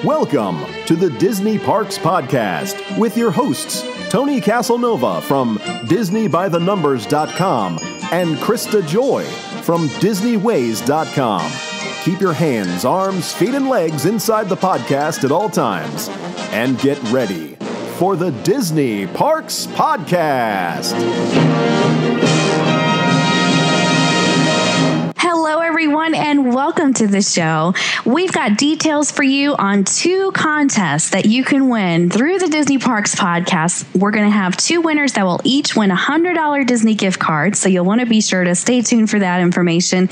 Welcome to the Disney Parks Podcast with your hosts, Tony Casanova from DisneyByTheNumbers.com and Krista Joy from DisneyWays.com. Keep your hands, arms, feet, and legs inside the podcast at all times. And get ready for the Disney Parks Podcast. Hello, everyone, and welcome to the show. We've got details for you on two contests that you can win through the Disney Parks Podcast. We're going to have two winners that will each win a $100 Disney gift card, so you'll want to be sure to stay tuned for that information.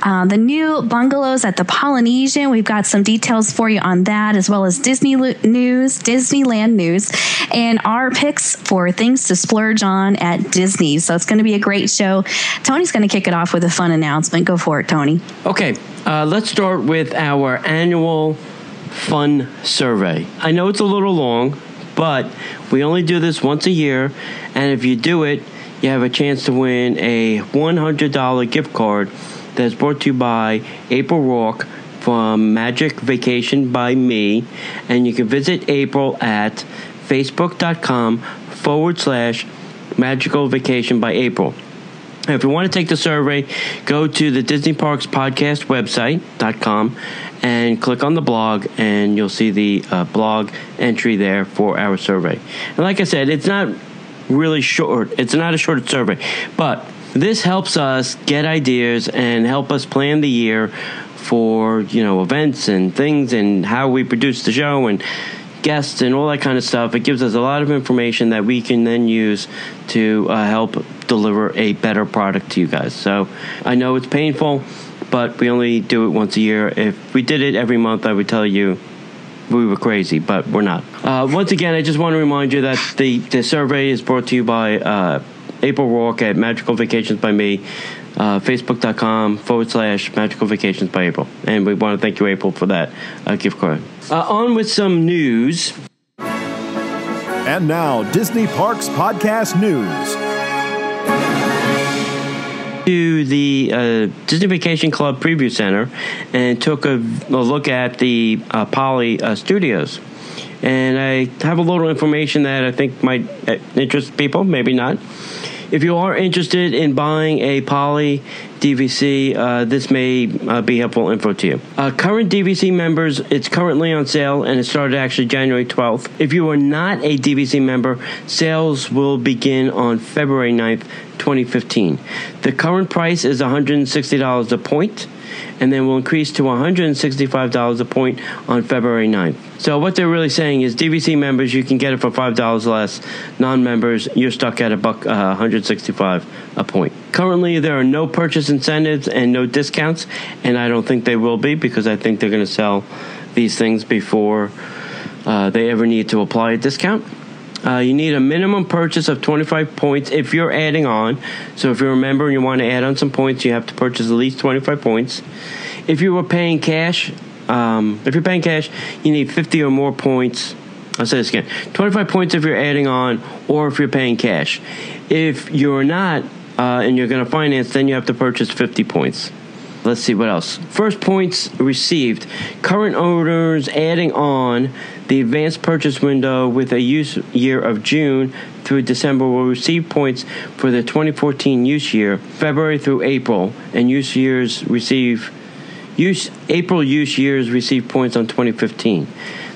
The new bungalows at the Polynesian, we've got some details for you on that, as well as Disneyland news, and our picks for things to splurge on at Disney. So it's going to be a great show. Tony's going to kick it off with a fun announcement. Go for it, Tony. Okay, let's start with our annual fun survey. I know it's a little long, but we only do this once a year, and if you do it, you have a chance to win a $100 gift card that's brought to you by April Rourke from Magic Vacation by Me, and you can visit April at facebook.com/Magical Vacation by April. If you want to take the survey, go to the Disney Parks Podcast website.com and click on the blog, and you'll see the blog entry there for our survey. And like I said, it's not really short. It's not a short survey, but this helps us get ideas and help us plan the year for, events and things and how we produce the show and guests and all that kind of stuff. It gives us a lot of information that we can then use to help deliver a better product to you guys. So I know it's painful, but we only do it once a year. If we did it every month, I would tell you we were crazy, but we're not. Once again, I just want to remind you that the survey is brought to you by April Rourke at Magical Vacations by Me, facebook.com/Magical Vacations by April. And we want to thank you, April, for that gift card. On with some news. And now, Disney Parks Podcast News. To the Disney Vacation Club Preview Center and took a look at the Poly Studios. And I have a little information that I think might interest people, maybe not. If you are interested in buying a Poly DVC, this may be helpful info to you. Current DVC members, it's currently on sale, and it started actually January 12th. If you are not a DVC member, sales will begin on February 9th, 2015. The current price is $160 a point, and then will increase to $165 a point on February 9th. So what they're really saying is DVC members, you can get it for $5 less. Non-members, you're stuck at $165 a point. Currently, there are no purchase incentives and no discounts, and I don't think they will be, because I think they're going to sell these things before they ever need to apply a discount. You need a minimum purchase of 25 points if you're adding on. So if you're a member and you want to add on some points, you have to purchase at least 25 points. If you were paying cash, you need 50 or more points. I'll say this again. 25 points if you're adding on, or if you're paying cash. If you're not, and you're going to finance, then you have to purchase 50 points. Let's see what else. First points received. Current owners adding on the advanced purchase window with a use year of June through December will receive points for the 2014 use year, February through April, and April use years receive points on 2015.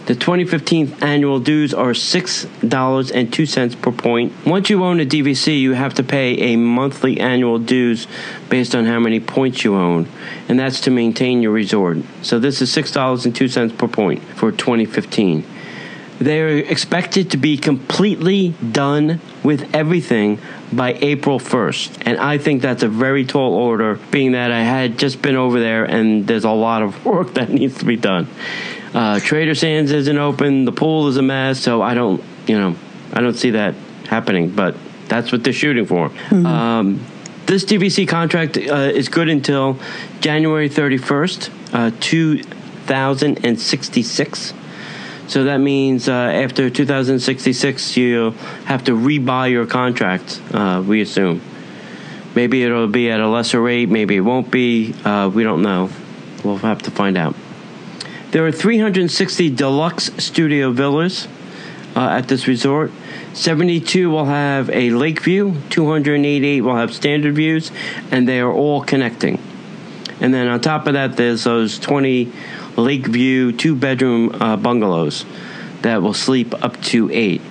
The 2015 annual dues are $6.02 per point. Once you own a DVC, you have to pay a monthly annual dues based on how many points you own, and that's to maintain your resort. So this is $6.02 per point for 2015. They're expected to be completely done with everything by April 1st. And I think that's a very tall order, being that I had just been over there and there's a lot of work that needs to be done. Trader Sam's isn't open. The pool is a mess. So I don't see that happening, but that's what they're shooting for. Mm-hmm. This DVC contract is good until January 31st, 2066. So that means after 2066, you'll have to rebuy your contract, we assume. Maybe it'll be at a lesser rate. Maybe it won't be. We don't know. We'll have to find out. There are 360 deluxe studio villas at this resort. 72 will have a lake view, 288 will have standard views, and they are all connecting. And then on top of that, there's those 20 lake view 2-bedroom bungalows that will sleep up to 8.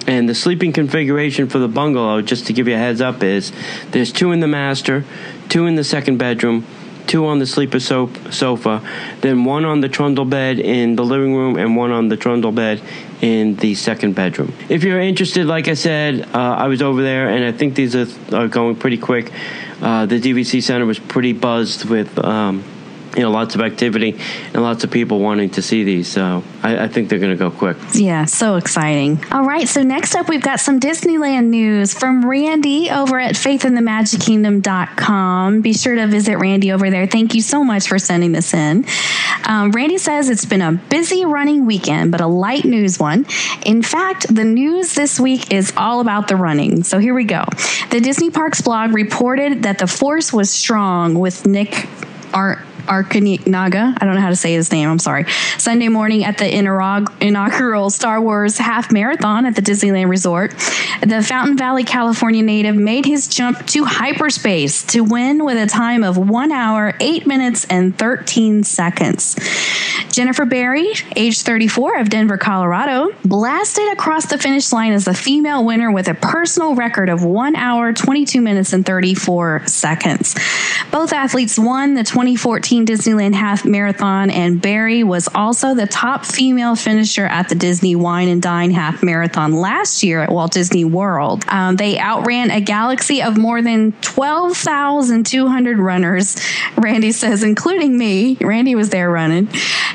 And the sleeping configuration for the bungalow, just to give you a heads up, is there's 2 in the master, 2 in the second bedroom, 2 on the sleeper sofa, then 1 on the trundle bed in the living room, and 1 on the trundle bed in the second bedroom. If you're interested, like I said, I was over there, and I think these are going pretty quick. The DVC Center was pretty buzzed with lots of activity and lots of people wanting to see these. So I think they're going to go quick. Yeah, so exciting. All right, so next up, we've got some Disneyland news from Randy over at faithinthemagickingdom.com. Be sure to visit Randy over there. Thank you so much for sending this in. Randy says it's been a busy running weekend, but a light news one. In fact, the news this week is all about the running. So here we go. The Disney Parks blog reported that the force was strong with Nick Arkaninaga, I don't know how to say his name, I'm sorry, Sunday morning at the inaugural Star Wars half marathon at the Disneyland Resort. The Fountain Valley, California native made his jump to hyperspace to win with a time of 1 hour, 8 minutes, and 13 seconds. Jennifer Berry, age 34 of Denver, Colorado, blasted across the finish line as the female winner with a personal record of 1 hour, 22 minutes, and 34 seconds. Both athletes won the 2014 Disneyland Half Marathon, and Berry was also the top female finisher at the Disney Wine and Dine Half Marathon last year at Walt Disney World. They outran a galaxy of more than 12,200 runners, Randy says, including me. Randy was there running.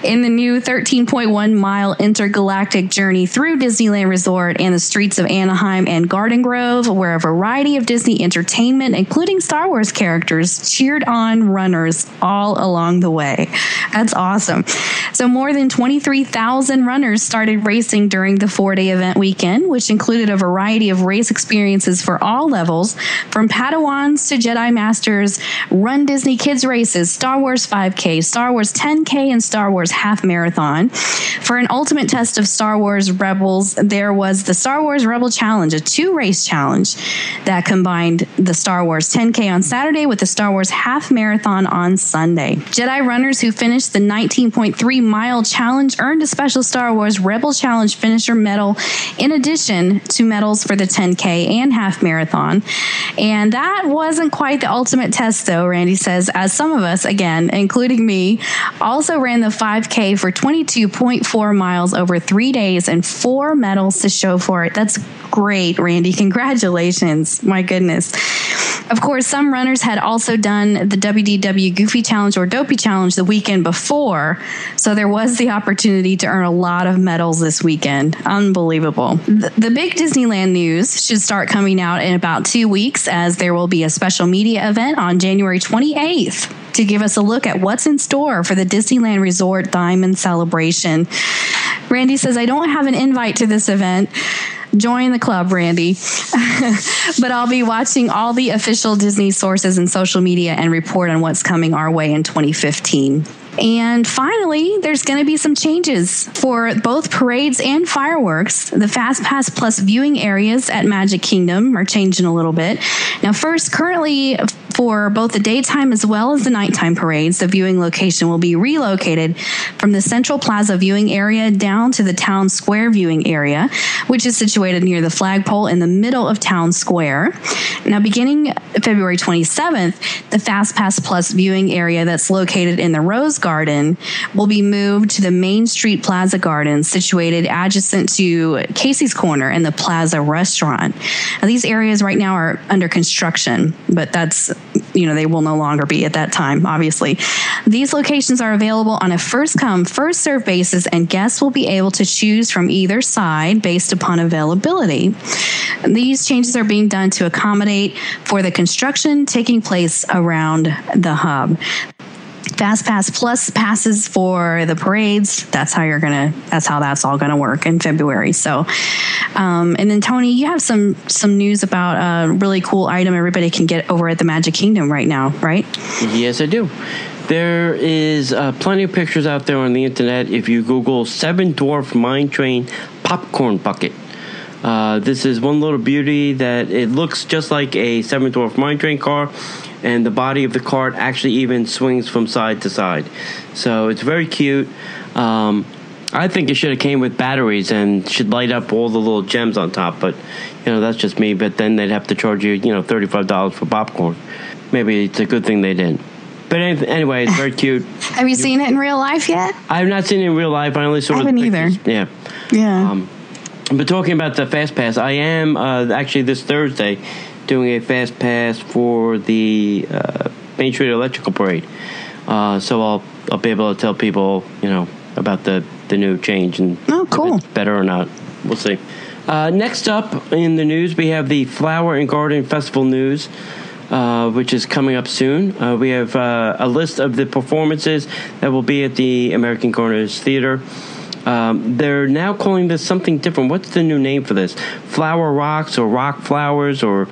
In the new 13.1-mile intergalactic journey through Disneyland Resort and the streets of Anaheim and Garden Grove, where a variety of Disney entertainment, including Star Wars characters, cheered on runners all along the way. That's awesome. So more than 23,000 runners started racing during the 4-day event weekend, which included a variety of race experiences for all levels, from Padawans to Jedi Masters, Run Disney Kids races, Star Wars 5K, Star Wars 10K, and Star Wars Half Marathon. For an ultimate test of Star Wars Rebels, there was the Star Wars Rebel Challenge, a 2-race challenge that combined the Star Wars 10K on Saturday with the Star Wars Half Marathon on Sunday. Jedi runners who finished the 19.3-mile challenge earned a special Star Wars Rebel Challenge finisher medal in addition to medals for the 10K and Half Marathon. And that wasn't quite the ultimate test, though, Randy says, as some of us, again, including me, also ran the 5K for 22.4 miles over 3 days and 4 medals to show for it. That's great, Randy. Congratulations. My goodness. Of course, some runners had also done the WDW Goofy Challenge or Dopey Challenge the weekend before, so there was the opportunity to earn a lot of medals this weekend. Unbelievable. The big Disneyland news should start coming out in about 2 weeks, as there will be a special media event on January 28th to give us a look at what's in store for the Disneyland Resort Diamond Celebration. Randy says, I don't have an invite to this event. Join the club, Randy. But I'll be watching all the official Disney sources and social media and report on what's coming our way in 2015. And finally, there's going to be some changes for both parades and fireworks. The Fast Pass Plus viewing areas at Magic Kingdom are changing a little bit. Now, first, currently for both the daytime as well as the nighttime parades, the viewing location will be relocated from the Central Plaza viewing area down to the Town Square viewing area, which is situated near the flagpole in the middle of Town Square. Now, beginning February 27th, the Fast Pass Plus viewing area that's located in the Rose Garden will be moved to the Main Street Plaza Garden, situated adjacent to Casey's Corner and the Plaza Restaurant. Now, these areas right now are under construction, but that's, they will no longer be at that time, obviously. These locations are available on a first-come, first-served basis, and guests will be able to choose from either side based upon availability. These changes are being done to accommodate for the construction taking place around the hub. Fast Pass Plus passes for the parades. That's how that's all gonna work in February. So, and then Tony, you have some news about a really cool item everybody can get over at the Magic Kingdom right now, right? Yes, I do. There is plenty of pictures out there on the internet. If you Google 7 Dwarf Mine Train Popcorn Bucket. This is one little beauty that it looks just like a 7 Dwarf Mine Train car, and the body of the cart actually even swings from side to side. So it's very cute. I think it should have came with batteries and should light up all the little gems on top, but that's just me. But then they'd have to charge you $35 for popcorn. Maybe it's a good thing they didn't. But anyway, it's very cute. Have you seen it in real life yet? I have not seen it in real life. I only saw I haven't either. Yeah. Yeah. But talking about the Fast Pass, I am actually this Thursday doing a Fast Pass for the Main Street Electrical Parade. So I'll be able to tell people, about the new change and cool. if it's better or not. We'll see. Next up in the news, we have the Flower and Garden Festival news, which is coming up soon. We have a list of the performances that will be at the American Corners Theater. They're now calling this something different. What's the new name for this? Flower Rocks or Rock Flowers or...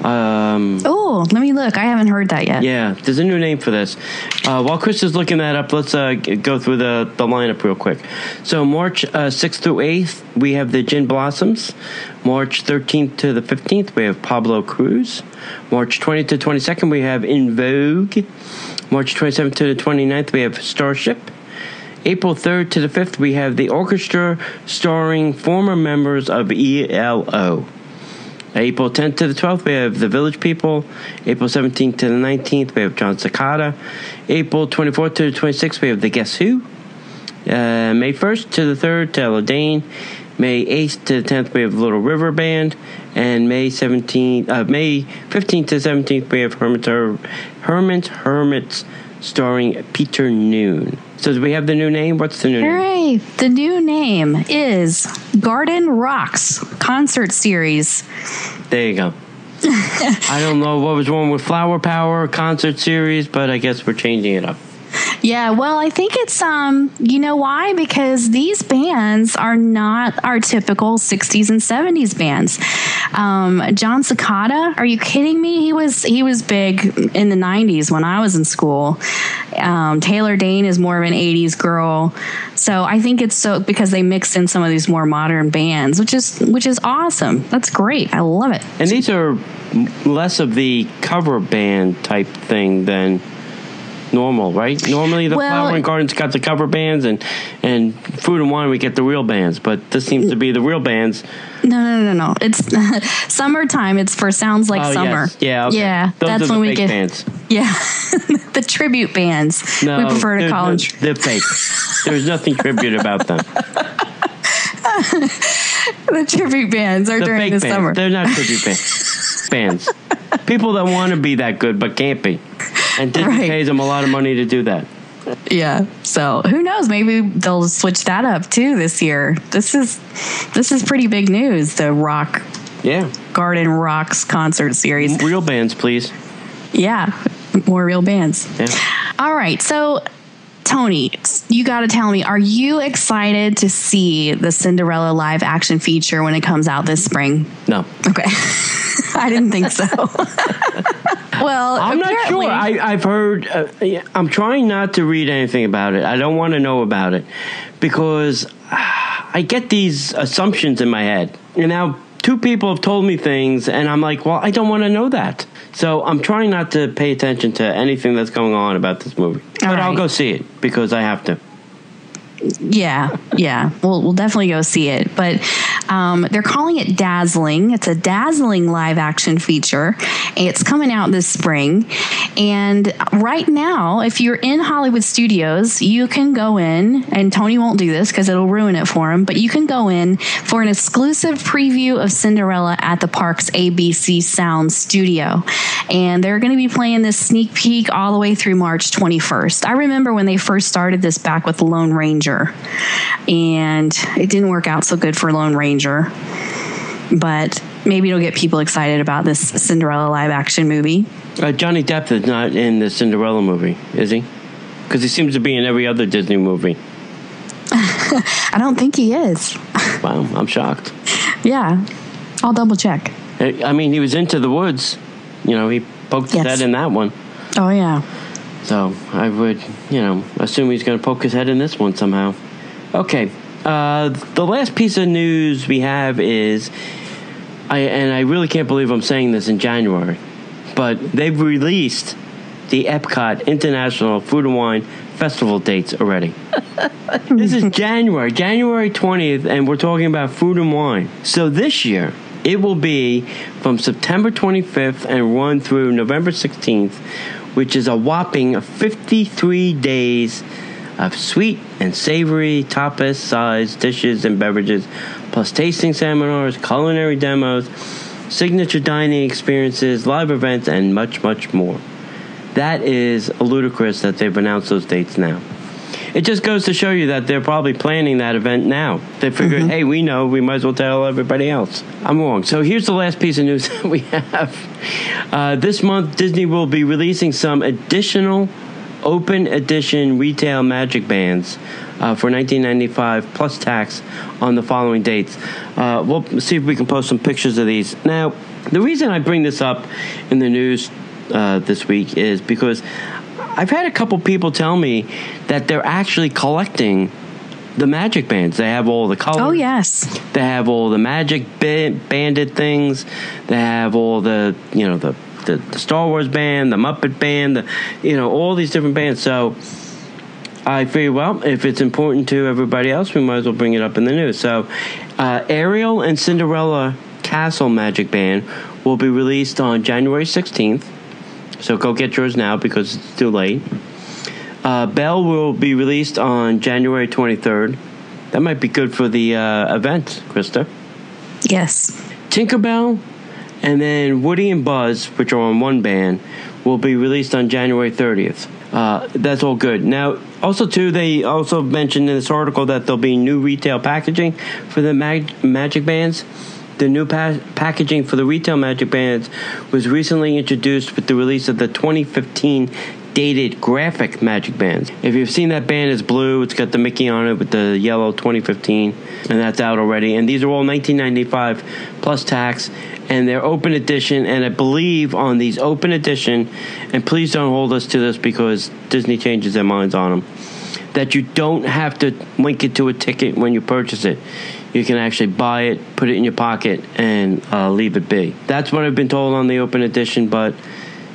let me look. I haven't heard that yet. Yeah, there's a new name for this. While Chris is looking that up, let's go through the lineup real quick. So March 6th through 8th, we have the Gin Blossoms. March 13th to the 15th, we have Pablo Cruz. March 20th to 22nd, we have In Vogue. March 27th to the 29th, we have Starship. April 3rd to the 5th, we have the orchestra starring former members of ELO. April 10th to the 12th, we have The Village People. April 17th to the 19th, we have John Cicada. April 24th to the 26th, we have The Guess Who. May 1st to the 3rd, Taylor Dane. May 8th to the 10th, we have Little River Band. And May 15th to the 17th, we have Hermits starring Peter Noon. So do we have the new name? What's the new name? Hooray! The new name is Garden Rocks Concert Series. There you go. I don't know what was wrong with Flower Power Concert Series, but I guess we're changing it up. Yeah, well, I think it's, you know why? Because these bands are not our typical 60s and 70s bands. John Cicada, are you kidding me? He was big in the 90s when I was in school. Taylor Dane is more of an 80s girl. So I think it's so because they mixed in some of these more modern bands, which is awesome. That's great. I love it. And these are less of the cover band type thing than normal, right? Normally the Flower and Garden's got the cover bands and Food and Wine we get the real bands, but this seems to be the real bands. No. It's summertime. It's for Sounds Like Summer. Yes. Yeah, okay. Yeah, those that's are when the we fake get bands. Yeah. The tribute bands. No, we prefer to call them. They're fake. There's nothing tribute about them. The tribute bands are during the summer. They're not tribute bands. People that want to be that good but can't be. And Disney pays them a lot of money to do that. Yeah. So who knows? Maybe they'll switch that up too this year. This is pretty big news. The Garden Rocks concert series. Real bands, please. Yeah. More real bands. Yeah. All right. So Tony, you got to tell me, are you excited to see the Cinderella live action feature when it comes out this spring? No. Okay. I didn't think so. Well, I'm not sure. I've heard. I'm trying not to read anything about it. I don't want to know about it because I get these assumptions in my head. And now 2 people have told me things, and I'm like, well, I don't want to know that. So I'm trying not to pay attention to anything that's going on about this movie. But I'll go see it because I have to. Yeah. We'll definitely go see it. But they're calling it Dazzling. It's a dazzling live action feature. It's coming out this spring. And right now, if you're in Hollywood Studios, you can go in, and Tony won't do this because it'll ruin it for him, but you can go in for an exclusive preview of Cinderella at the park's ABC Sound Studio. And they're going to be playing this sneak peek all the way through March 21st. I remember when they first started this back with Lone Ranger, and it didn't work out so good for Lone Ranger, but maybe it'll get people excited about this Cinderella live action movie. Johnny Depp is not in the Cinderella movie, is he? Because he seems to be in every other Disney movie. I don't think he is. Wow, I'm shocked. Yeah, I'll double check. I mean, he was Into the Woods. He poked his head in that one. Oh, yeah. So I would, assume he's going to poke his head in this one somehow. Okay. The last piece of news we have is, I really can't believe I'm saying this in January, but they've released the Epcot International Food and Wine Festival dates already. This is January 20th, and we're talking about food and wine. So this year, it will be from September 25th and run through November 16th, which is a whopping 53 days of sweet and savory tapas-sized dishes and beverages, plus tasting seminars, culinary demos, signature dining experiences, live events, and much, much more. That is ludicrous that they've announced those dates now. It just goes to show you that they're probably planning that event now. They figured, hey, we know, we might as well tell everybody else. I'm wrong. So here's the last piece of news that we have. This month, Disney will be releasing some additional open edition retail magic bands for $19.95 plus tax on the following dates. We'll see if we can post some pictures of these. Now, the reason I bring this up in the news this week is because I've had a couple people tell me that they're actually collecting the magic bands. They have all the colors. Oh, yes. They have all the magic banded things. They have all the, the Star Wars band, the Muppet band, all these different bands. So I figured, well, if it's important to everybody else, we might as well bring it up in the news. So Ariel and Cinderella Castle Magic Band will be released on January 16th. So go get yours now because it's too late. Belle will be released on January 23rd. That might be good for the event, Krista. Yes. Tinkerbell and then Woody and Buzz, which are on one band, will be released on January 30th. That's all good. Now, also, too, they also mentioned in this article that there'll be new retail packaging for the magic bands. The new packaging for the retail magic bands was recently introduced with the release of the 2015 dated graphic magic bands. If you've seen that band, it's blue. It's got the Mickey on it with the yellow 2015, and that's out already. And these are all $19.95 plus tax, and they're open edition. And I believe on these open edition, and please don't hold us to this because Disney changes their minds on them, that you don't have to link it to a ticket when you purchase it. You can actually buy it, put it in your pocket, and leave it be. That's what I've been told on the open edition, but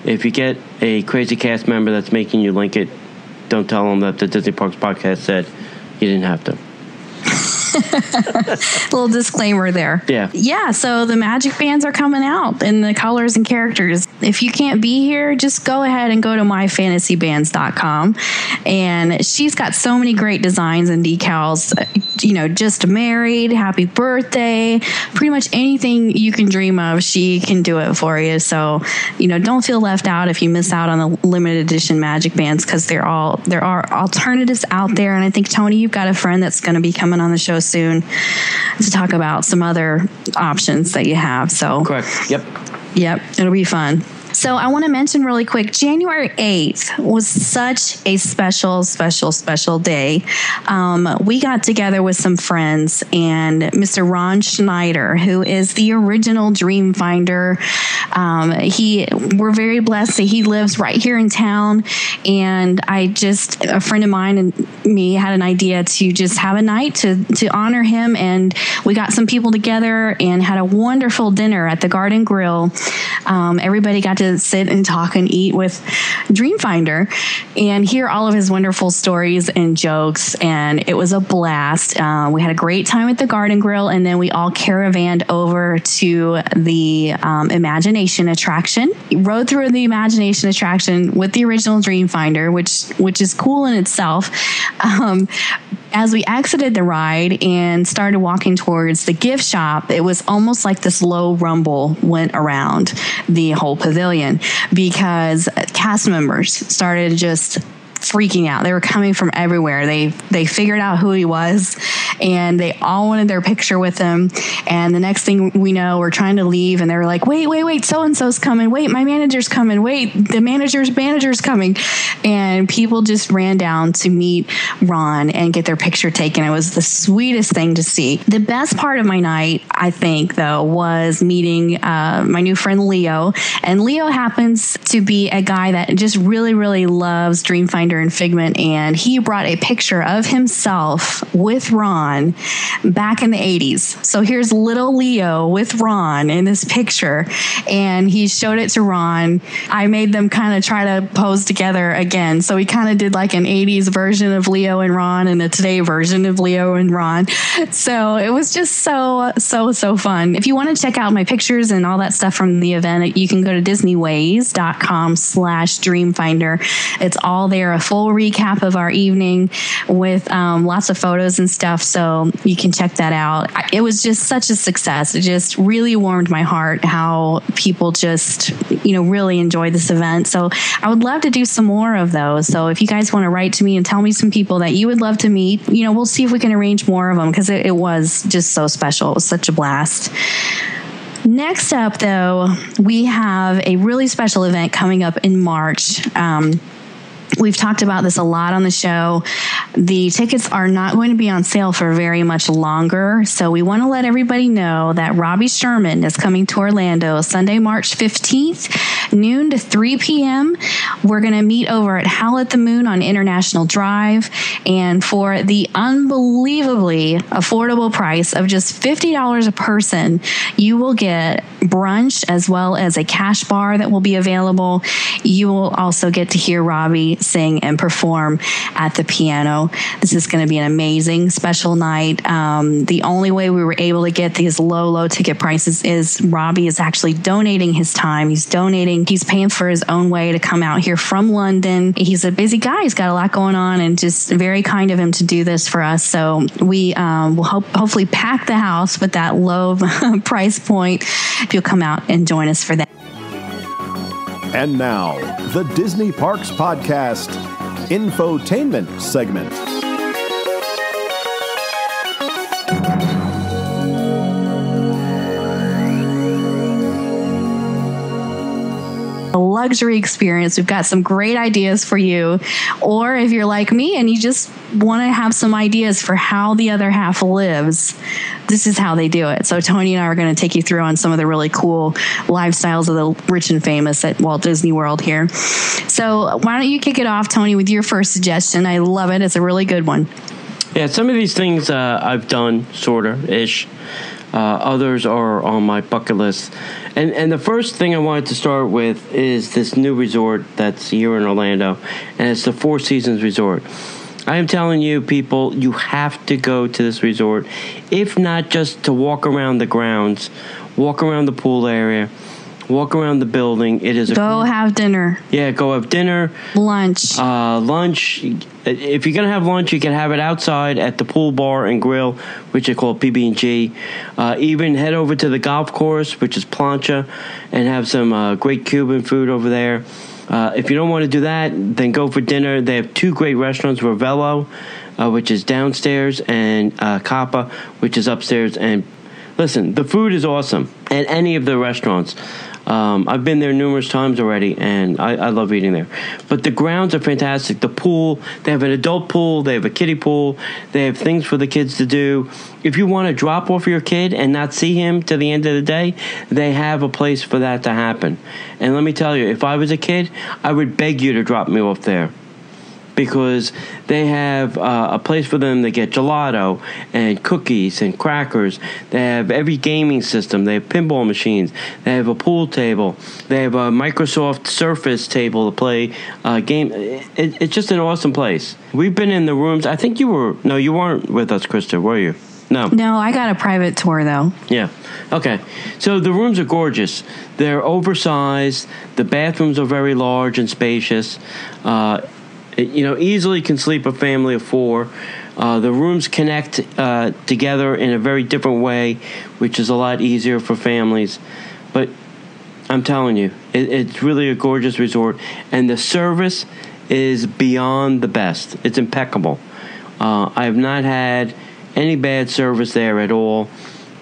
if you get a Crazy Cast member that's making you link it, don't tell them that the Disney Parks podcast said you didn't have to. Little disclaimer there. Yeah, so the magic bands are coming out in the colors and characters. If you can't be here, just go ahead and go to myfantasybands.com. And she's got so many great designs and decals. Just married, happy birthday, pretty much anything you can dream of, she can do it for you. So, don't feel left out if you miss out on the limited edition magic bands, because there are alternatives out there. And I think, Tony, you've got a friend that's going to be coming on the show soon to talk about some other options that you have. So correct. Yep, it'll be fun. So I want to mention really quick, January 8th was such a special day. We got together with some friends, and Mr. Ron Schneider, who is the original Dreamfinder. We're very blessed that he lives right here in town. And a friend of mine and me had an idea to just have a night to honor him. And we got some people together and had a wonderful dinner at the Garden Grill. Everybody got to sit and talk and eat with Dreamfinder and hear all of his wonderful stories and jokes. And it was a blast. We had a great time at the Garden Grill, and then we all caravanned over to the Imagination attraction. Rode through the Imagination attraction with the original Dreamfinder, which is cool in itself. As we exited the ride and started walking towards the gift shop, it was almost like this low rumble went around the whole pavilion because cast members started just freaking out. They were coming from everywhere. They figured out who he was, and they all wanted their picture with him. And the next thing we know, we're trying to leave, and they're like, wait, so-and-so's coming. Wait, my manager's coming. Wait, the manager's coming. And people just ran down to meet Ron and get their picture taken. It was the sweetest thing to see. The best part of my night, I think, though, was meeting my new friend Leo. And Leo happens to be a guy that just really, really loves Dreamfinder and Figment. And he brought a picture of himself with Ron back in the 80s. So here's little Leo with Ron in this picture. And he showed it to Ron. I made them kind of try to pose together again. So we kind of did like an 80s version of Leo and Ron and a today version of Leo and Ron. So it was just so fun. If you want to check out my pictures and all that stuff from the event, you can go to disneyways.com/Dreamfinder. It's all there, a full recap of our evening with lots of photos and stuff. So you can check that out. It was just such a success. It just really warmed my heart how people just, really enjoyed this event. So I would love to do some more of those. So if you guys want to write to me and tell me some people that you would love to meet, we'll see if we can arrange more of them, because it was just so special. It was such a blast. Next up, though, we have a really special event coming up in March. We've talked about this a lot on the show. The tickets are not going to be on sale for very much longer. So we want to let everybody know that Robbie Sherman is coming to Orlando Sunday, March 15th, noon to 3 p.m. We're going to meet over at Howl at the Moon on International Drive. And for the unbelievably affordable price of just $50 a person, you will get brunch as well as a cash bar that will be available. You will also get to hear Robbie sing and perform at the piano. This is going to be an amazing special night. The only way we were able to get these low ticket prices is Robbie is actually donating his time. He's paying for his own way to come out here from London. He's a busy guy. He's got a lot going on, and just very kind of him to do this for us. So we will hopefully pack the house with that low price point if you'll come out and join us for that. And now, the Disney Parks Podcast Infotainment segment. A luxury experience. We've got some great ideas for you. Or if you're like me and you just want to have some ideas for how the other half lives, this is how they do it. So Tony and I are going to take you through on some of the really cool lifestyles of the rich and famous at Walt Disney World here. So why don't you kick it off, Tony, with your first suggestion? I love it. It's a really good one. Yeah, some of these things I've done, sort of, ish. Others are on my bucket list. And the first thing I wanted to start with is this new resort that's here in Orlando, and it's the Four Seasons Resort. I am telling you, people, you have to go to this resort, if not just to walk around the grounds, walk around the pool area, walk around the building. It is go have dinner. Yeah, go have dinner. Lunch. Lunch. If you're gonna have lunch, you can have it outside at the pool bar and grill, which is called PB&G. Even head over to the golf course, which is Plancha, and have some great Cuban food over there. If you don't want to do that, then go for dinner. They have two great restaurants, Ravello, which is downstairs, and Kappa, which is upstairs. And listen, the food is awesome at any of the restaurants. I've been there numerous times already, and I love eating there. But the grounds are fantastic. The pool, they have an adult pool, they have a kiddie pool, they have things for the kids to do. If you want to drop off your kid and not see him to the end of the day, they have a place for that to happen. And let me tell you, if I was a kid, I would beg you to drop me off there, because they have a place for them to get gelato and cookies and crackers. They have every gaming system. They have pinball machines. They have a pool table. They have a Microsoft Surface table to play game. It's just an awesome place. We've been in the rooms. I think you weren't with us, Krista, were you? No, I got a private tour, though. Yeah. Okay. So the rooms are gorgeous. They're oversized. The bathrooms are very large and spacious. Easily can sleep a family of four. The rooms connect together in a very different way, which is a lot easier for families. But I'm telling you, it's really a gorgeous resort. And the service is beyond the best. It's impeccable. I have not had any bad service there at all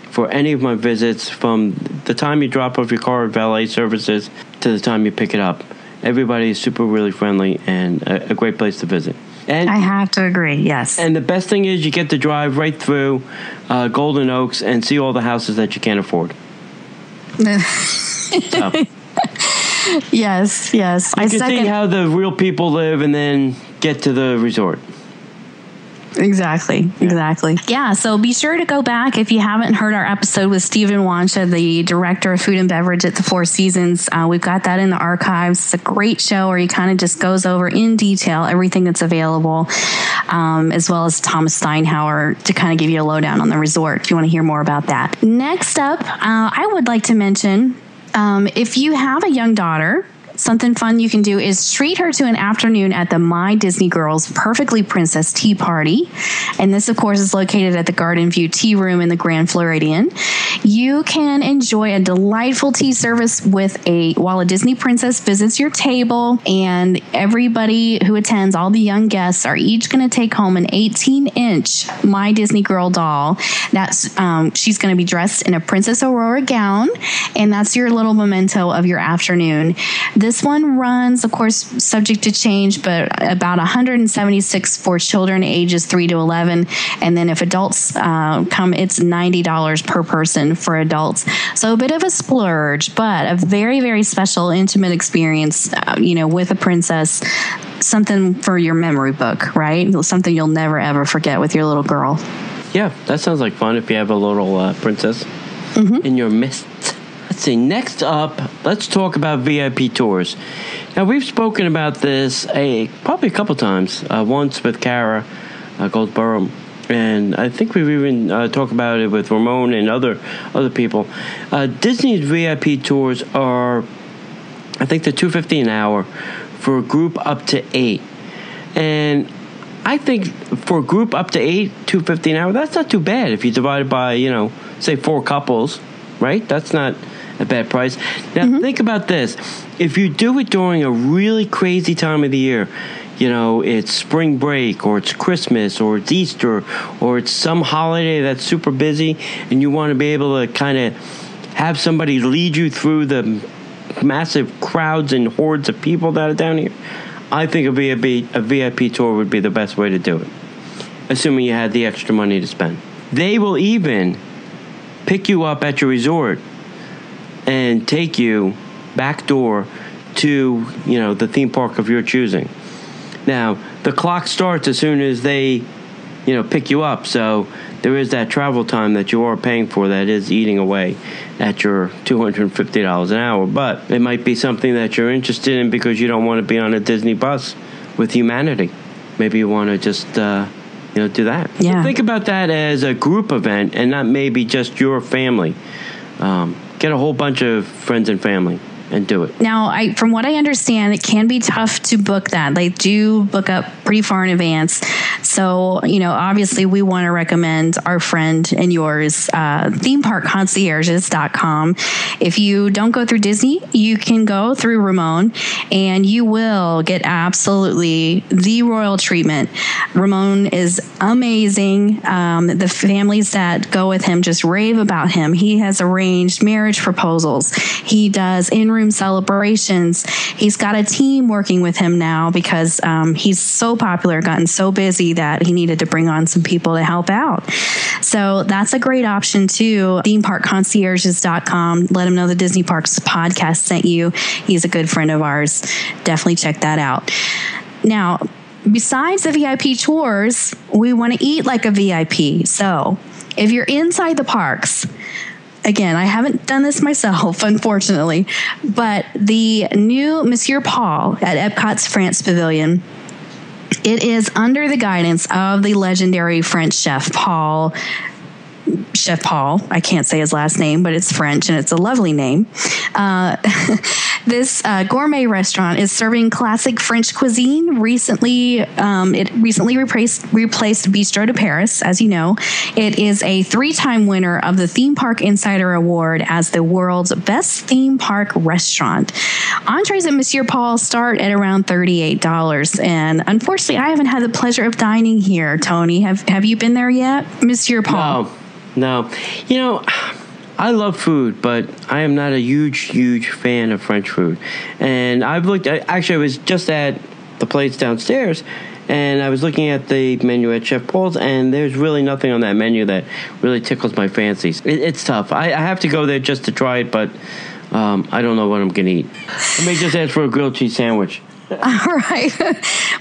for any of my visits, from the time you drop off your car at valet services to the time you pick it up. Everybody is super really friendly and a great place to visit. And I have to agree, yes. And the best thing is you get to drive right through Golden Oaks and see all the houses that you can't afford. So, yes. You can see how the real people live and then get to the resort. Exactly. Yeah, so be sure to go back if you haven't heard our episode with Stephen Wansha, the director of food and beverage at the Four Seasons. We've got that in the archives. It's a great show where he kind of just goes over in detail everything that's available, as well as Thomas Steinhauer to kind of give you a lowdown on the resort if you want to hear more about that. Next up, I would like to mention, if you have a young daughter, something fun you can do is treat her to an afternoon at the My Disney Girls Perfectly Princess Tea Party. And this, of course, is located at the Garden View Tea Room in the Grand Floridian. You can enjoy a delightful tea service while a Disney princess visits your table, and everybody who attends, all the young guests, are each going to take home an 18-inch My Disney Girl doll. That's she's going to be dressed in a Princess Aurora gown, and that's your little memento of your afternoon. This one runs, of course, subject to change, but about $176 for children ages 3 to 11. And then if adults come, it's $90 per person for adults. So a bit of a splurge, but a very, very special, intimate experience, with a princess. Something for your memory book, right? Something you'll never, ever forget with your little girl. Yeah, that sounds like fun if you have a little princess in your midst. Let's see, next up, let's talk about VIP tours. Now, we've spoken about this probably a couple times, once with Kara Goldsboro, and I think we've even talked about it with Ramon and other people. Disney's VIP tours are, I think, they're $250 an hour for a group up to 8. And I think for a group up to 8, $250 an hour, that's not too bad if you divide it by, say 4 couples, right? That's not a bad price. Now, think about this. If you do it during a really crazy time of the year, it's spring break, or it's Christmas, or it's Easter, or it's some holiday that's super busy, and you want to be able to kind of have somebody lead you through the massive crowds and hordes of people that are down here, I think a VIP tour would be the best way to do it, assuming you had the extra money to spend. They will even pick you up at your resort and take you back door to, the theme park of your choosing. Now, the clock starts as soon as they, pick you up. So there is that travel time that you are paying for that is eating away at your $250 an hour. But it might be something that you're interested in because you don't want to be on a Disney bus with humanity. Maybe you want to just, do that. Yeah. So think about that as a group event and not maybe just your family. Get a whole bunch of friends and family and do it. Now, from what I understand, it can be tough to book that. They do book up pretty far in advance. So, obviously we want to recommend our friend and yours, themeparkconcierges.com. If you don't go through Disney, you can go through Ramon and you will get absolutely the royal treatment. Ramon is amazing. The families that go with him just rave about him. He has arranged marriage proposals. He does in-room celebrations. He's got a team working with him now because he's so popular, gotten so busy that he needed to bring on some people to help out. So that's a great option too. themeparkconcierges.com. Let him know the Disney Parks podcast sent you. He's a good friend of ours. Definitely check that out. Now, besides the VIP tours, we want to eat like a VIP. So if you're inside the parks, again, I haven't done this myself, unfortunately, but the new Monsieur Paul at Epcot's France Pavilion, it is under the guidance of the legendary French chef, Paul Chef Paul. I can't say his last name, but it's French and it's a lovely name. This gourmet restaurant is serving classic French cuisine. It recently replaced Bistro de Paris, as you know. It is a 3-time winner of the Theme Park Insider Award as the world's best theme park restaurant. Entrees at Monsieur Paul start at around $38. And unfortunately, I haven't had the pleasure of dining here, Tony. Have you been there yet, Monsieur Paul? No. You know, I love food, but I am not a huge fan of French food. And I've looked at, actually, I was just at the place downstairs, and I was looking at the menu at Chef Paul's, and there's really nothing on that menu that really tickles my fancies. It's tough. I have to go there just to try it, but I don't know what I'm going to eat. I may just ask for a grilled cheese sandwich. All right.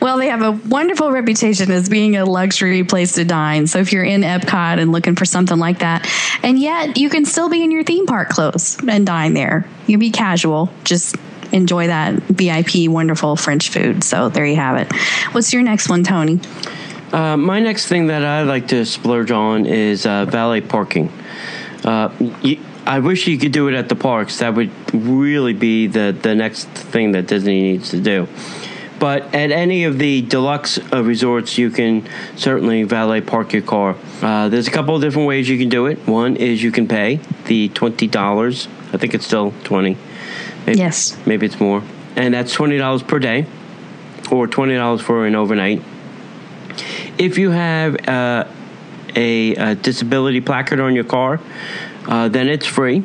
Well, they have a wonderful reputation as being a luxury place to dine. So if you're in Epcot and looking for something like that, and yet you can still be in your theme park clothes and dine there. You can be casual. Just enjoy that VIP, wonderful French food. So there you have it. What's your next one, Tony? My next thing that I like to splurge on is valet parking. I wish you could do it at the parks. That would really be the next thing that Disney needs to do. But at any of the deluxe resorts, you can certainly valet park your car. There's a couple of different ways you can do it. One is you can pay the $20. I think it's still $20. Yes. Maybe it's more. And that's $20 per day or $20 for an overnight. If you have a disability placard on your car, then it's free.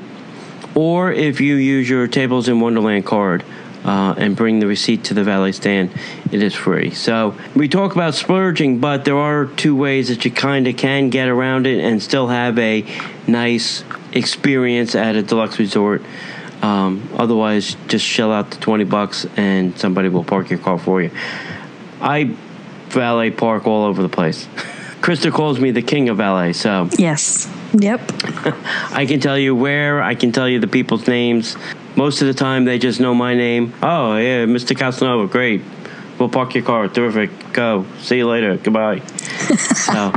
Or if you use your Tables in Wonderland card and bring the receipt to the valet stand, it is free. So we talk about splurging, but there are 2 ways that you kind of can get around it and still have a nice experience at a deluxe resort. Otherwise, just shell out the $20 and somebody will park your car for you. I valet park all over the place. Krista calls me the king of valet, so... Yes. Yep. I can tell you where, I can tell you the people's names. Most of the time, they just know my name. Oh, yeah, Mr. Casanova, great. We'll park your car. Terrific. Go. See you later. Goodbye. So,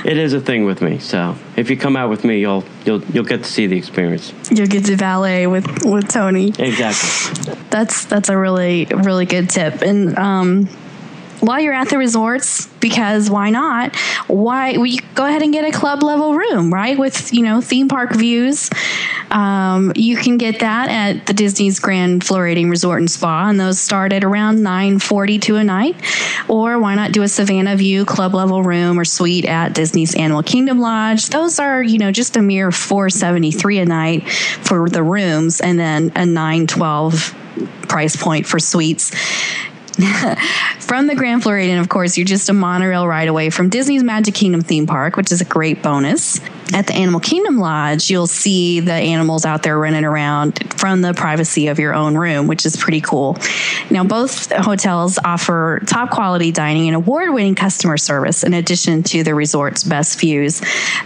it is a thing with me. So, if you come out with me, you'll get to see the experience. You'll get to valet with Tony. Exactly. That's a really, really good tip. And while you're at the resorts, because why not? We go ahead and get a club level room, right? With, theme park views. You can get that at the Disney's Grand Floridian Resort and Spa, and those start at around $942 a night. Or why not do a Savannah View club level room or suite at Disney's Animal Kingdom Lodge? Those are, just a mere $473 a night for the rooms, and then a $912 price point for suites. From the Grand Floridian, of course, you're just a monorail ride away from Disney's Magic Kingdom theme park, which is a great bonus. At the Animal Kingdom Lodge, you'll see the animals out there running around from the privacy of your own room, which is pretty cool. Now, both hotels offer top quality dining and award-winning customer service in addition to the resort's best views.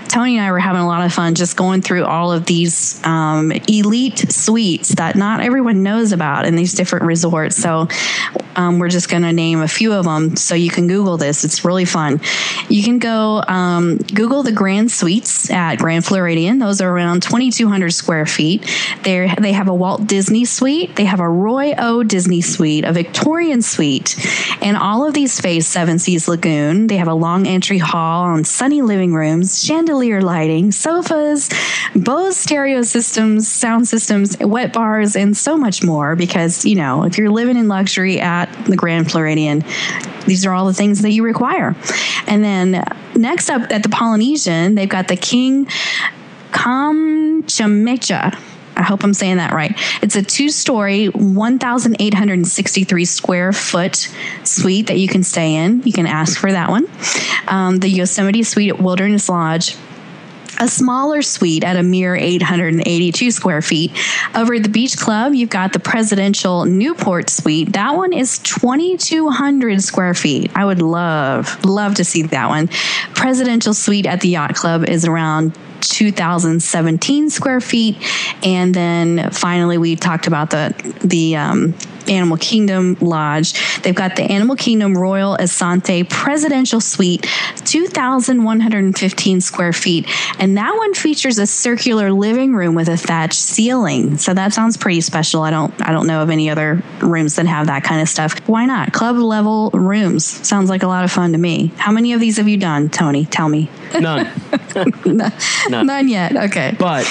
Tony and I were having a lot of fun just going through all of these elite suites that not everyone knows about in these different resorts. So we're just going to name a few of them so you can Google this. It's really fun. You can go Google the Grand Suites at Grand Floridian. Those are around 2,200 square feet. They have a Walt Disney suite. They have a Roy O. Disney suite, a Victorian suite, and all of these face Seven Seas Lagoon. They have a long entry hall and sunny living rooms, chandelier lighting, sofas, Bose stereo systems, sound systems, wet bars, and so much more because, if you're living in luxury at the Grand Floridian, these are all the things that you require. And then next up at the Polynesian, they've got the King Kamchamecha. I hope I'm saying that right. It's a 2-story, 1,863 square foot suite that you can stay in. You can ask for that one. The Yosemite Suite at Wilderness Lodge, a smaller suite at a mere 882 square feet. Over at the Beach Club, you've got the Presidential Newport Suite. That one is 2,200 square feet. I would love to see that one. Presidential Suite at the Yacht Club is around 2,017 square feet. And then finally, we talked about the Animal Kingdom Lodge. They've got the Animal Kingdom Royal Asante Presidential Suite, 2,115 square feet. And that one features a circular living room with a thatched ceiling. So that sounds pretty special. I don't know of any other rooms that have that kind of stuff. Why not? Club level rooms. Sounds like a lot of fun to me. How many of these have you done, Tony? Tell me. None. None yet. Okay. But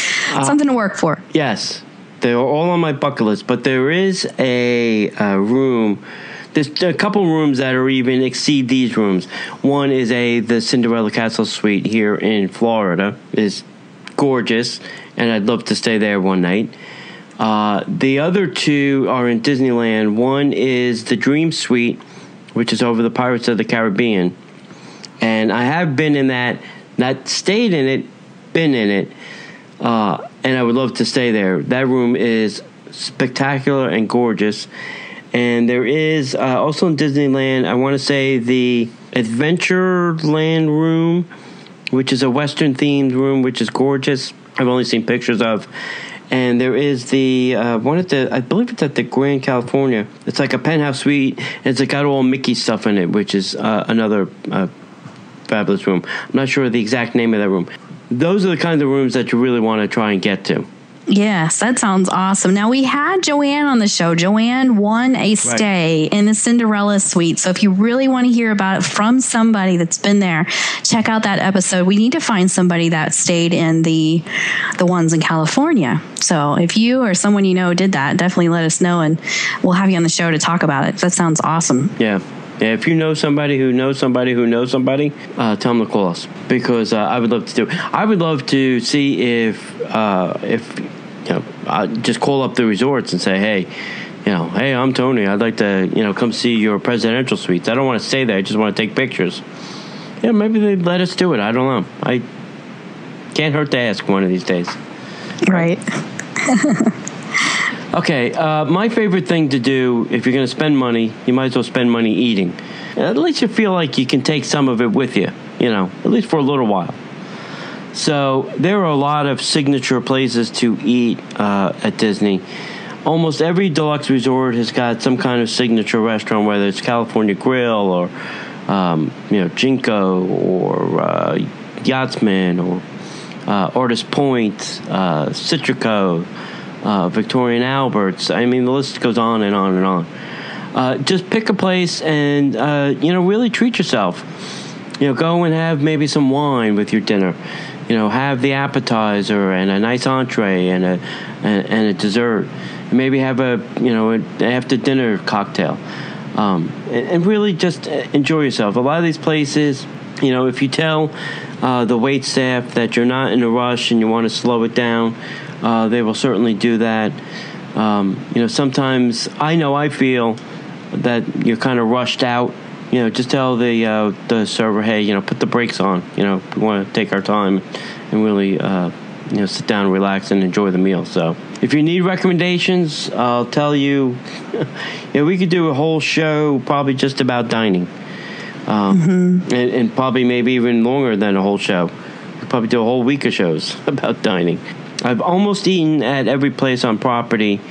something to work for. Yes. They're all on my bucket list, but there is a room. There's a couple rooms that are even exceed these rooms. One is the Cinderella Castle Suite here in Florida. It's gorgeous, and I'd love to stay there one night. The other two are in Disneyland. One is the Dream Suite, which is over the Pirates of the Caribbean, and I have been in that. Not stayed in it, been in it. And I would love to stay there. That room is spectacular and gorgeous. And there is also in Disneyland, I want to say the Adventureland room, which is a Western-themed room, which is gorgeous. I've only seen pictures of. And there is the one I believe it's at the Grand California. It's like a penthouse suite, and it's got all Mickey stuff in it, which is another fabulous room. I'm not sure the exact name of that room. Those are the kinds of rooms that you really want to try and get to. Yes, that sounds awesome. Now, we had Joanne on the show. Joanne won a stay in the Cinderella Suite. So if you really want to hear about it from somebody that's been there, check out that episode. We need to find somebody that stayed in the ones in California. So if you or someone you know did that, definitely let us know, and we'll have you on the show to talk about it. That sounds awesome. Yeah. If you know somebody who knows somebody who knows somebody, tell them to call us, because I would love to do it. I would love to see if just call up the resorts and say, hey, I'm Tony. I'd like to come see your presidential suites. I don't want to stay there. I just want to take pictures. Yeah, maybe they'd let us do it. I don't know. I can't hurt to ask one of these days. Right. Okay, my favorite thing to do, if you're going to spend money, you might as well spend money eating. At least you feel like you can take some of it with you, at least for a little while. So there are a lot of signature places to eat at Disney. Almost every deluxe resort has got some kind of signature restaurant, whether it's California Grill or, Jinko or Yachtsman or Artist Point, Citrico, Victoria & Albert's. I mean, the list goes on and on and on. Just pick a place and, really treat yourself. Go and have maybe some wine with your dinner. Have the appetizer and a nice entree and a dessert. Maybe have an after dinner cocktail. And really just enjoy yourself. A lot of these places, if you tell the wait staff that you're not in a rush and you want to slow it down, they will certainly do that. Sometimes I feel that you're kind of rushed out. Just tell the server, hey, put the brakes on. We want to take our time and really, sit down, relax, and enjoy the meal. So if you need recommendations, I'll tell you, we could do a whole show probably just about dining. And probably maybe even longer than a whole show. We'll probably do a whole week of shows about dining. I've almost eaten at every place on property,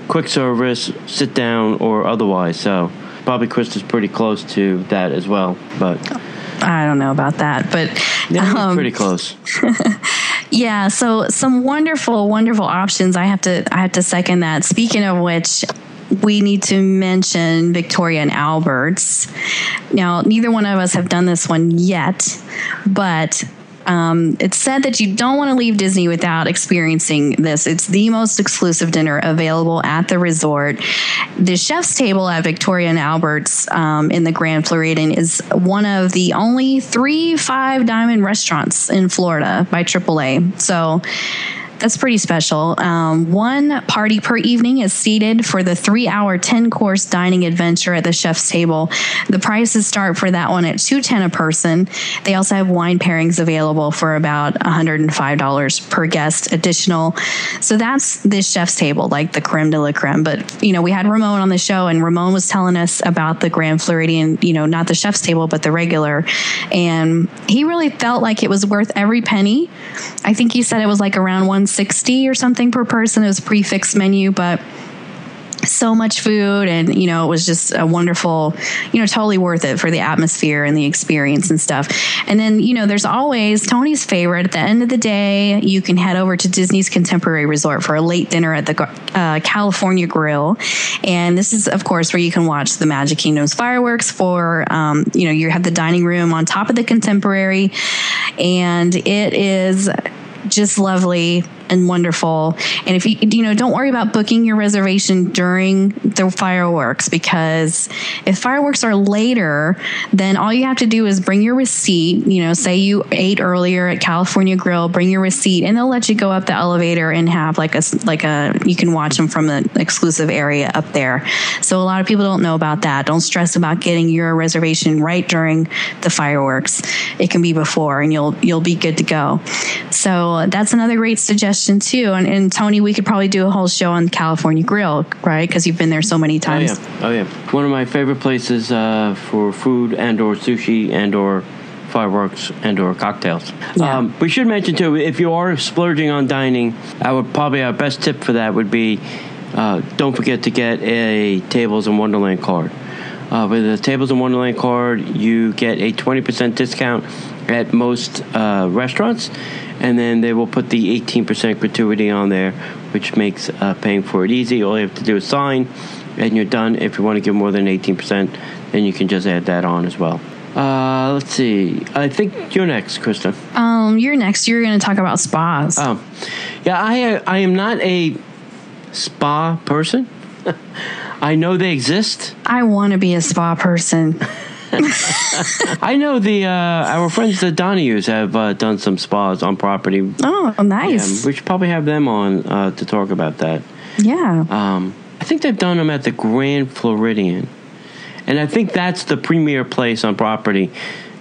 quick service, sit down, or otherwise. So probably Krista's pretty close to that as well. But I don't know about that, but pretty close. Yeah, so some wonderful, wonderful options. I have to second that. Speaking of which, we need to mention Victoria & Albert's. Now, neither one of us have done this one yet, but it's said that you don't want to leave Disney without experiencing this. It's the most exclusive dinner available at the resort. The chef's table at Victoria & Albert's in the Grand Floridian is one of the only 3 5-diamond restaurants in Florida by AAA. So that's pretty special. One party per evening is seated for the 3-hour 10-course dining adventure at the chef's table. The prices start for that one at $210 a person. They also have wine pairings available for about $105 per guest additional. So that's this chef's table, like the creme de la creme. But, we had Ramon on the show, and Ramon was telling us about the Grand Floridian, not the chef's table, but the regular. And he really felt like it was worth every penny. I think he said it was like around $160 or something per person. It was a prefix menu, but so much food, and it was just a wonderful, totally worth it for the atmosphere and the experience and stuff. And then there's always Tony's favorite. At the end of the day, you can head over to Disney's Contemporary Resort for a late dinner at the California Grill, and this is of course where you can watch the Magic Kingdom's fireworks. For you have the dining room on top of the Contemporary, and it is just lovely and wonderful. And if you don't worry about booking your reservation during the fireworks, because if fireworks are later, then all you have to do is bring your receipt. Say you ate earlier at California Grill, bring your receipt, and they'll let you go up the elevator and have like a you can watch them from the exclusive area up there. So a lot of people don't know about that. Don't stress about getting your reservation right during the fireworks. It can be before, and you'll be good to go. So that's another great suggestion too. And Tony, we could probably do a whole show on California Grill, right? Because you've been there so many times. Oh yeah. One of my favorite places for food and or sushi and or fireworks and or cocktails. Yeah. We should mention too, if you are splurging on dining, our best tip for that would be don't forget to get a Tables in Wonderland card. With the Tables in Wonderland card, you get a 20% discount at most restaurants, and then they will put the 18% gratuity on there, which makes paying for it easy. All you have to do is sign, and you're done. If you want to give more than 18%, then you can just add that on as well. Let's see. I think you're next, Krista. You're next. You're going to talk about spas. Oh, yeah. I am not a spa person. I know they exist. I want to be a spa person. I know our friends the Donahues have done some spas on property. Oh, nice. We should probably have them on to talk about that. Yeah. I think they've done them at the Grand Floridian, and I think that's the premier place on property.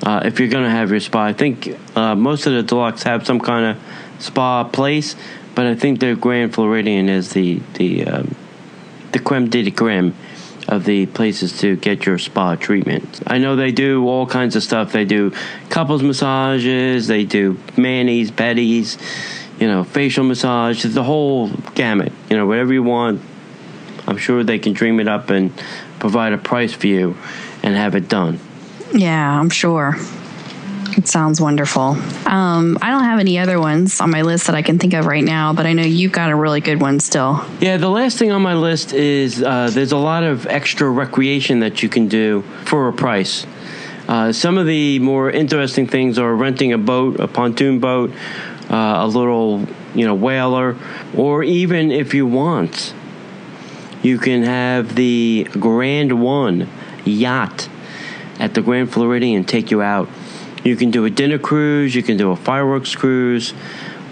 If you're going to have your spa, I think most of the deluxe have some kind of spa place, but I think the Grand Floridian is the creme de la creme of the places to get your spa treatment. I know they do all kinds of stuff. They do couples massages, they do manis, pedis, facial massage, the whole gamut. Whatever you want, I'm sure they can dream it up and provide a price for you and have it done. Yeah, I'm sure. It sounds wonderful. I don't have any other ones on my list that I can think of right now, but I know you've got a really good one still. Yeah, the last thing on my list is there's a lot of extra recreation that you can do for a price. Some of the more interesting things are renting a boat, a pontoon boat, a little, whaler, or even if you want, you can have the Grand One yacht at the Grand Floridian take you out. You can do a dinner cruise. You can do a fireworks cruise.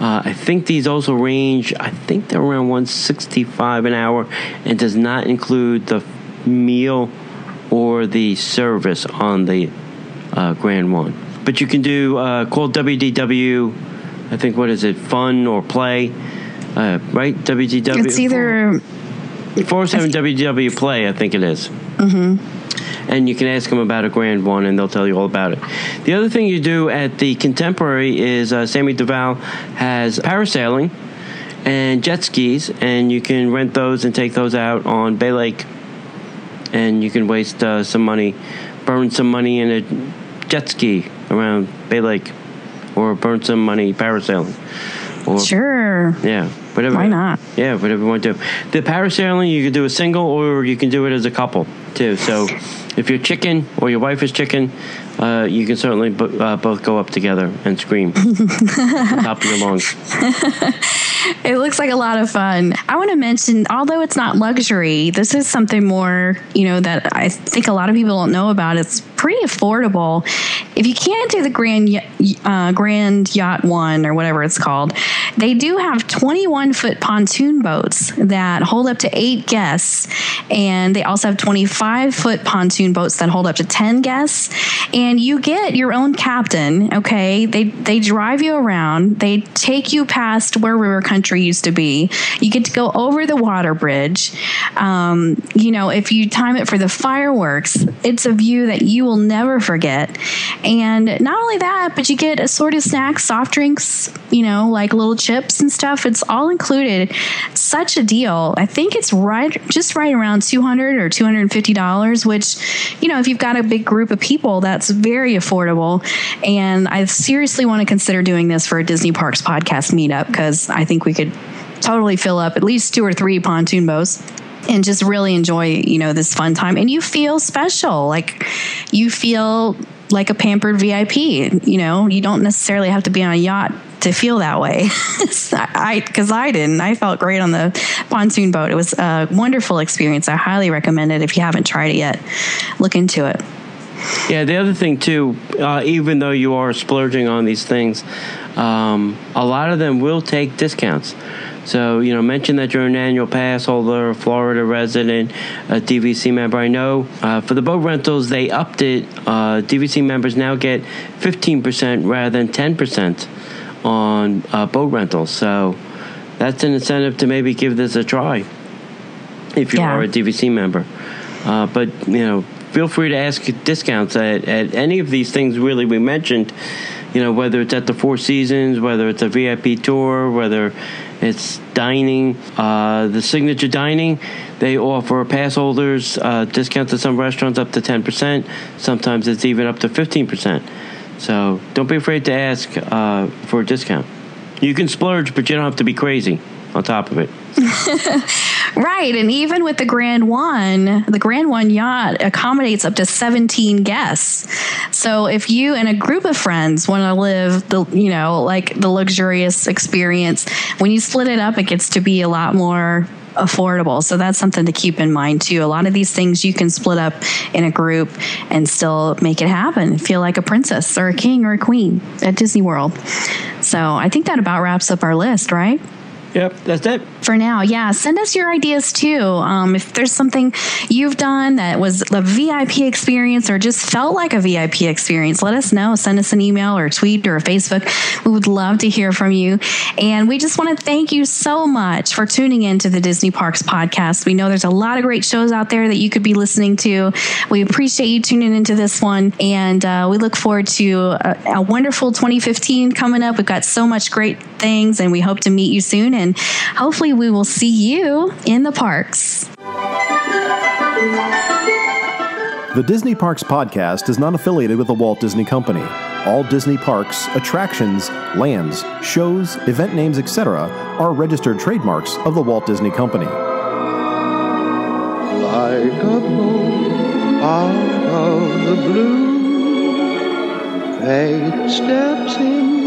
I think these also range, I think they're around $165 an hour, and does not include the meal or the service on the Grand One. But you can do, called WDW, I think, what is it, fun or play, right? WDW? It's either... 407 WDW play, I think it is. Mm-hmm. And you can ask them about a Grand One, and they'll tell you all about it. The other thing you do at the Contemporary is Sammy Duval has parasailing and jet skis, and you can rent those and take those out on Bay Lake. And you can waste some money, burn some money in a jet ski around Bay Lake, or burn some money parasailing. Or, sure. Yeah. Whatever. Why not? Yeah, whatever you want to do. The parasailing, you can do a single, or you can do it as a couple, too. So if you're chicken or your wife is chicken, you can certainly both go up together and scream on top of your lungs. It looks like a lot of fun. I want to mention, although it's not luxury, this is something more, that I think a lot of people don't know about. It's pretty affordable. If you can't do the Grand Yacht One or whatever it's called, they do have 21-foot pontoon boats that hold up to 8 guests, and they also have 25-foot pontoon boats that hold up to 10 guests. And you get your own captain. Okay, they drive you around. They take you past where River Country used to be. You get to go over the water bridge. If you time it for the fireworks, it's a view that you will never forget. And not only that, but you get assorted snacks, soft drinks, like little chips and stuff. It's all included. Such a deal. I think it's right around $200 or $250, which, if you've got a big group of people, that's very affordable. And I seriously want to consider doing this for a Disney Parks podcast meetup, because I think we could totally fill up at least 2 or 3 pontoon boats and just really enjoy, this fun time. And you feel special, like you feel like a pampered VIP. You don't necessarily have to be on a yacht to feel that way. Because I didn't. I felt great on the pontoon boat. It was a wonderful experience. I highly recommend it. If you haven't tried it yet, look into it. Yeah, the other thing too, even though you are splurging on these things, a lot of them will take discounts. So, mention that you're an annual pass holder, a Florida resident, a DVC member. I know for the boat rentals, they upped it. DVC members now get 15% rather than 10% on boat rentals. So that's an incentive to maybe give this a try if you are a DVC member. But, feel free to ask discounts at any of these things really we mentioned, whether it's at the Four Seasons, whether it's a VIP tour, whether it's dining, the signature dining, they offer pass holders discounts at some restaurants up to 10%. Sometimes it's even up to 15%. So don't be afraid to ask for a discount. You can splurge, but you don't have to be crazy on top of it. Right. And even with the Grand One yacht accommodates up to 17 guests. So if you and a group of friends want to live the luxurious experience, when you split it up, it gets to be a lot more affordable. So that's something to keep in mind too. A lot of these things you can split up in a group and still make it happen. Feel like a princess or a king or a queen at Disney World. So I think that about wraps up our list, right? Yep, that's it. For now, yeah. Send us your ideas too. If there's something you've done that was a VIP experience or just felt like a VIP experience, let us know. Send us an email or a tweet or a Facebook. We would love to hear from you. And we just want to thank you so much for tuning in to the Disney Parks podcast. We know there's a lot of great shows out there that you could be listening to. We appreciate you tuning into this one. And we look forward to a wonderful 2015 coming up. We've got so much great things, and we hope to meet you soon. And hopefully we will see you in the parks. The Disney Parks podcast is not affiliated with the Walt Disney Company. All Disney Parks, attractions, lands, shows, event names, etc. are registered trademarks of the Walt Disney Company. Like a boat out of the blue, fate steps in